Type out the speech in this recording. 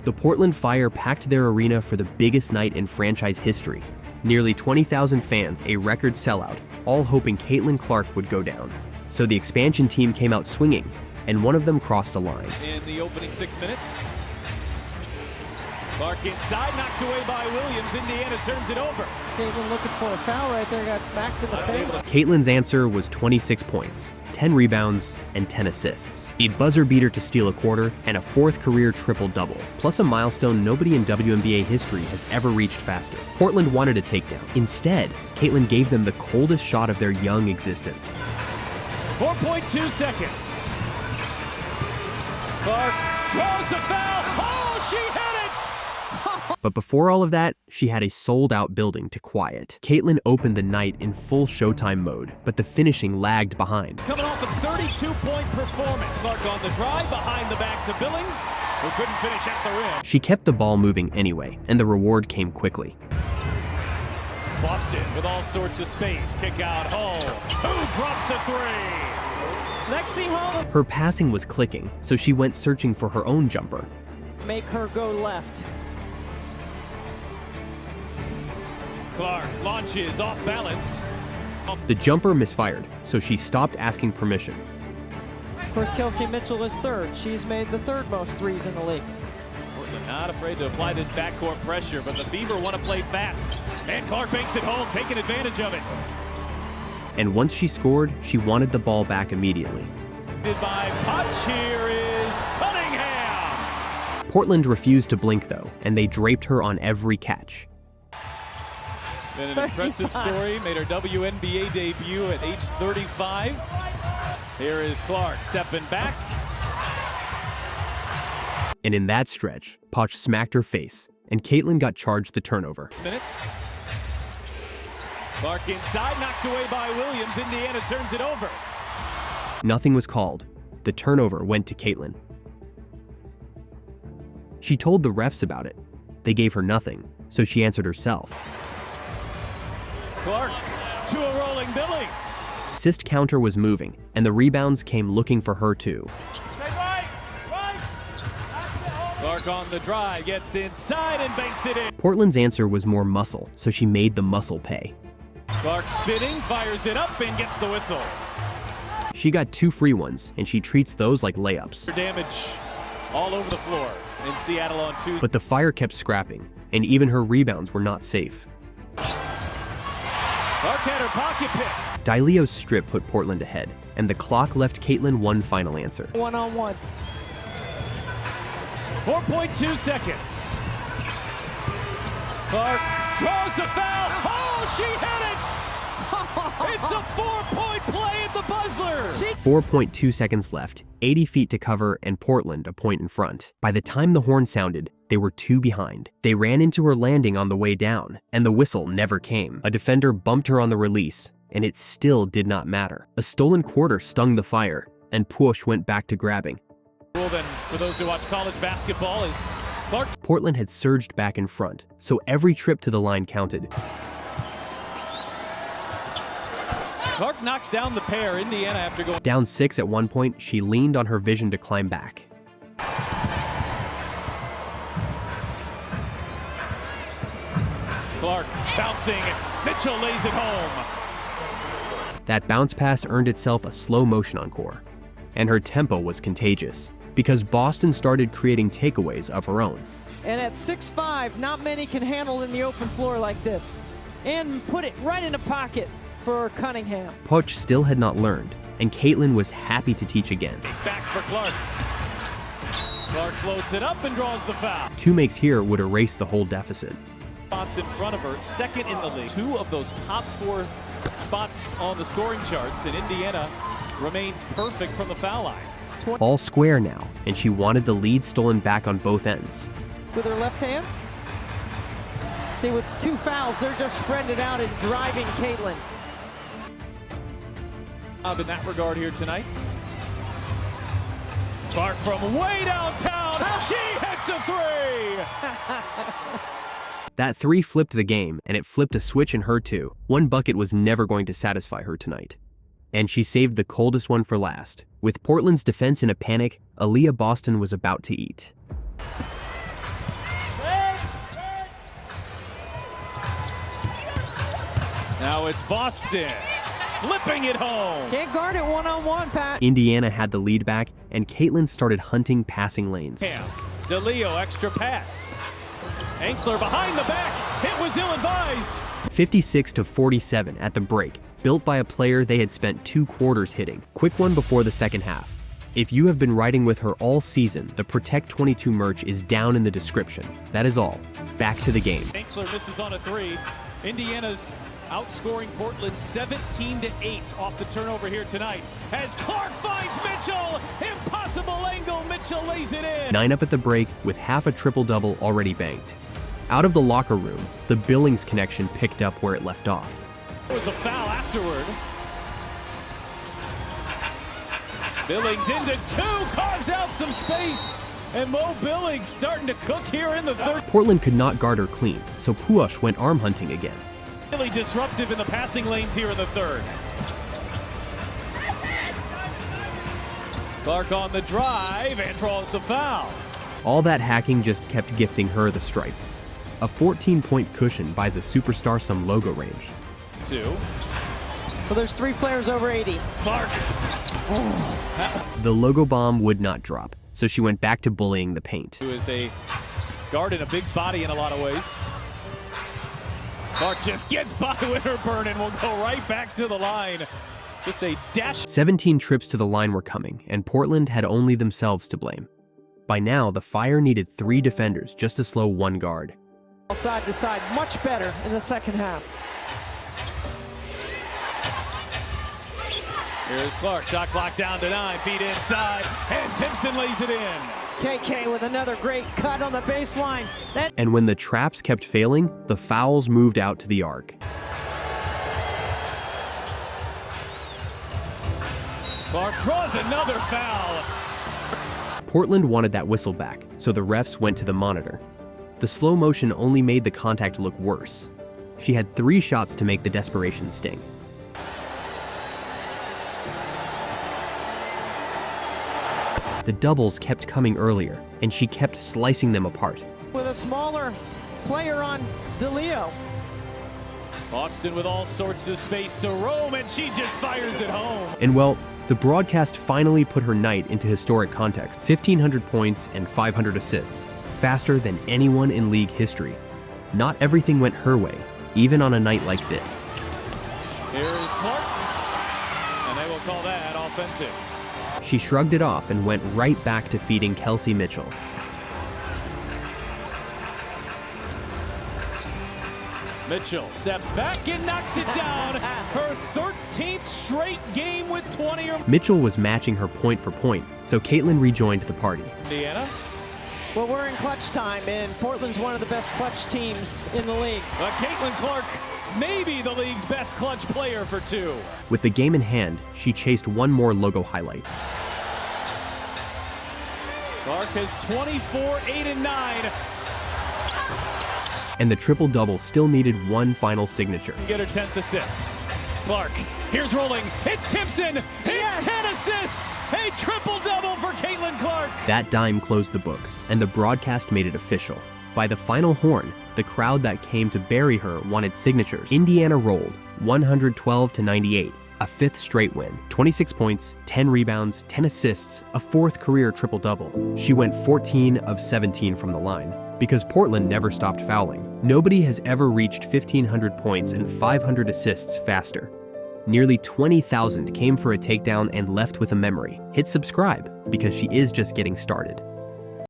The Portland Fire packed their arena for the biggest night in franchise history. Nearly 20,000 fans, a record sellout, all hoping Caitlin Clark would go down. So the expansion team came out swinging, and one of them crossed a line. In the opening 6 minutes, Clark inside, knocked away by Williams. Indiana turns it over. Caitlin looking for a foul right there, got smacked in the face. Caitlin's answer was 26 points, 10 rebounds, and 10 assists. A buzzer beater to steal a quarter, and a fourth career triple-double, plus a milestone nobody in WNBA history has ever reached faster. Portland wanted a takedown. Instead, Caitlin gave them the coldest shot of their young existence. 4.2 seconds. Clark draws a foul. Oh, she hit it! But before all of that, she had a sold-out building to quiet. Caitlin opened the night in full Showtime mode, but the finishing lagged behind. Coming off a 32-point performance. Clark on the drive, behind the back to Billings, who couldn't finish at the rim. She kept the ball moving anyway, and the reward came quickly. Boston with all sorts of space. Kick out Hull, who drops a three. Lexi Hull. Her passing was clicking, so she went searching for her own jumper. Make her go left. Clark launches off balance. The jumper misfired, so she stopped asking permission. Of course, Kelsey Mitchell is third. She's made the third most threes in the league. Portland not afraid to apply this backcourt pressure, but the Fever want to play fast. And Clark banks it home, taking advantage of it. And once she scored, she wanted the ball back immediately. By Potch, here is Cunningham. Portland refused to blink though, and they draped her on every catch. Been an impressive story, made her WNBA debut at age 35. Here is Clark stepping back. And in that stretch, Potch smacked her face, and Caitlin got charged the turnover. 6 minutes. Clark inside, knocked away by Williams. Indiana turns it over. Nothing was called. The turnover went to Caitlin. She told the refs about it. They gave her nothing, so she answered herself. Clark to a rolling Billings. Assist counter was moving, and the rebounds came looking for her too. Clark on the drive, gets inside and banks it in. Portland's answer was more muscle, so she made the muscle pay. Clark spinning, fires it up and gets the whistle. She got 2 free ones, and she treats those like layups. Damage all over the floor in Seattle on Tuesday. But the Fire kept scrapping, and even her rebounds were not safe. Clark had her pocket picked. Dailio's strip put Portland ahead, and the clock left Caitlin one final answer. One-on-one. 4.2 seconds. Clark draws a foul. Oh, she hit it! It's a 4-point play at the buzzer. 4.2 seconds left, 80 feet to cover, and Portland a point in front. By the time the horn sounded, they were 2 behind. They ran into her landing on the way down, and the whistle never came. A defender bumped her on the release, and it still did not matter. A stolen quarter stung the Fire, and Push went back to grabbing. Well then, for those who watch college basketball, is Clark. Portland had surged back in front, so every trip to the line counted. Clark knocks down the pair. Indiana after going Down 6 at one point, she leaned on her vision to climb back. Clark bouncing. Mitchell lays it home. That bounce pass earned itself a slow motion encore, and her tempo was contagious because Boston started creating takeaways of her own. And at 6'5", not many can handle in the open floor like this. And put it right in the pocket for Cunningham. Poch still had not learned, and Caitlin was happy to teach again. Back for Clark. Clark floats it up and draws the foul. 2 makes here would erase the whole deficit. Spots in front of her, second in the league. 2 of those top 4 spots on the scoring charts, and Indiana remains perfect from the foul line. All square now, and she wanted the lead stolen back on both ends. With her left hand. See, with 2 fouls, they're just spreading it out and driving Caitlin. In that regard here tonight. Clark from way downtown. She hits a 3. That 3 flipped the game, and it flipped a switch in her too. One bucket was never going to satisfy her tonight. And she saved the coldest one for last. With Portland's defense in a panic, Aaliyah Boston was about to eat. it's Boston flipping it home. Can't guard it one-on-one, Pat. Indiana had the lead back, and Caitlin started hunting passing lanes. DeLeo extra pass. Angsler behind the back. It was ill-advised. 56-47 at the break, built by a player they had spent 2 quarters hitting. Quick one before the second half. If you have been riding with her all season, the Protect 22 merch is down in the description. That is all. Back to the game. Angsler misses on a 3. Indiana's outscoring Portland 17-8 off the turnover here tonight. As Clark finds Mitchell, impossible angle, Mitchell lays it in. 9 up at the break with half a triple-double already banked. Out of the locker room, the Billings connection picked up where it left off. There was a foul afterward. Billings into 2, carves out some space, and Mo Billings starting to cook here in the third. Portland could not guard her clean, so Puash went arm hunting again. Really disruptive in the passing lanes here in the third. Clark on the drive and draws the foul. All that hacking just kept gifting her the stripe. A 14-point cushion buys a superstar some logo range. 2. Well, there's 3 players over 80. Clark. The logo bomb would not drop, so she went back to bullying the paint. Who is a guard in a big's body in a lot of ways. Clark just gets by with her burn and will go right back to the line. Just a dash. 17 trips to the line were coming, and Portland had only themselves to blame. By now, the Fire needed 3 defenders just to slow 1 guard. Side to side, much better in the second half. Here's Clark, shot clock down to 9, feet inside, and Timpson lays it in. KK with another great cut on the baseline. And when the traps kept failing, the fouls moved out to the arc. Clark draws another foul. Portland wanted that whistle back, so the refs went to the monitor. The slow motion only made the contact look worse. She had 3 shots to make the desperation sting. The doubles kept coming earlier, and she kept slicing them apart. With a smaller player on DeLeo. Boston with all sorts of space to roam, and she just fires it home. And well, the broadcast finally put her night into historic context. 1,500 points and 500 assists, faster than anyone in league history. Not everything went her way, even on a night like this. Here is Clark, and they will call that offensive. She shrugged it off and went right back to feeding Kelsey Mitchell. Mitchell steps back and knocks it down. Her 13th straight game with 20 or... Mitchell was matching her point for point, so Caitlin rejoined the party. Indiana. Well, we're in clutch time, and Portland's one of the best clutch teams in the league. Caitlin Clark, maybe the league's best clutch player for 2. With the game in hand, she chased one more logo highlight. Clark has 24, 8, and 9. And the triple-double still needed one final signature. Get her 10th assist. Clark, here's rolling. It's Timpson. It's 10 assists. A triple-double for Caitlin Clark. That dime closed the books, and the broadcast made it official. By the final horn, the crowd that came to bury her wanted signatures. Indiana rolled, 112-98, a 5th straight win. 26 points, 10 rebounds, 10 assists, a 4th career triple-double. She went 14 of 17 from the line, because Portland never stopped fouling. Nobody has ever reached 1,500 points and 500 assists faster. Nearly 20,000 came for a takedown and left with a memory. Hit subscribe, because she is just getting started.